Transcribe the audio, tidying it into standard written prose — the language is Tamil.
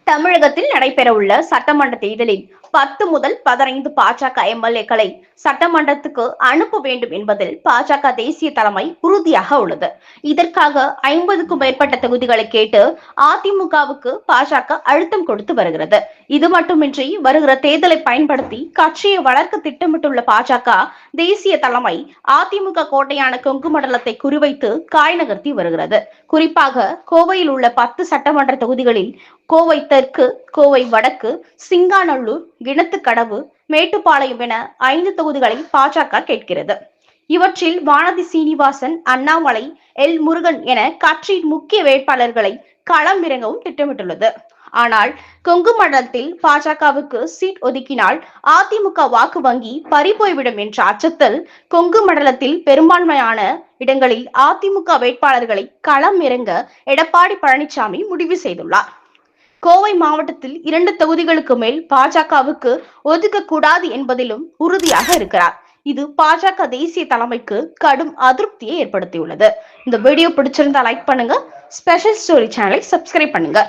தமிழகத்தில் நடைபெறவுள்ள சட்டமன்ற தேர்தலில் 10 முதல் 15 பாஜக எம்எல்ஏக்களை சட்டமன்றத்துக்கு அனுப்ப வேண்டும் என்பதில் பாஜக தேசிய தலைமை உறுதியாக உள்ளது. இதற்காக 50க்கும் மேற்பட்ட தொகுதிகளை கேட்டு அதிமுகவுக்கு பாஜக அழுத்தம் கொடுத்து வருகிறது. இது மட்டுமின்றி வருகிற தேர்தலை பயன்படுத்தி கட்சியை வளர்க்க திட்டமிட்டுள்ள பாஜக தேசிய தலைமை அதிமுக கோட்டையான கொங்கு மண்டலத்தை குறிவைத்து காய் நகர்த்தி வருகிறது. குறிப்பாக கோவையில் உள்ள 10 சட்டமன்ற தொகுதிகளில் கோவை தெற்கு, கோவை வடக்கு, சிங்காநல்லூர், கிணத்துக்கடவு, மேட்டுப்பாளையம் என 5 தொகுதிகளை பாஜக கேட்கிறது. இவற்றில் வானதி சீனிவாசன், அண்ணாமலை, எல் முருகன் என கட்சியின் முக்கிய வேட்பாளர்களை களம் இறங்கவும் திட்டமிட்டுள்ளது. ஆனால் கொங்கு மண்டலத்தில் பாஜகவுக்கு சீட் ஒதுக்கினால் அதிமுக வாக்கு வங்கி பறிபோய்விடும் என்ற அச்சத்தில் கொங்கு மண்டலத்தில் பெரும்பான்மையான இடங்களில் அதிமுக வேட்பாளர்களை களம் இறங்க எடப்பாடி பழனிசாமி முடிவு செய்துள்ளார். கோவை மாவட்டத்தில் 2 தொகுதிகளுக்கு மேல் பாஜகவுக்கு ஒதுக்க கூடாது என்பதிலும் உறுதியாக இருக்கிறார். இது பாஜக தேசிய தலைமைக்கு கடும் அதிருப்தியை ஏற்படுத்தியுள்ளது. இந்த வீடியோ பிடிச்சிருந்தா லைக் பண்ணுங்க. ஸ்பெஷல் ஸ்டோரி சேனலை சப்ஸ்கிரைப் பண்ணுங்க.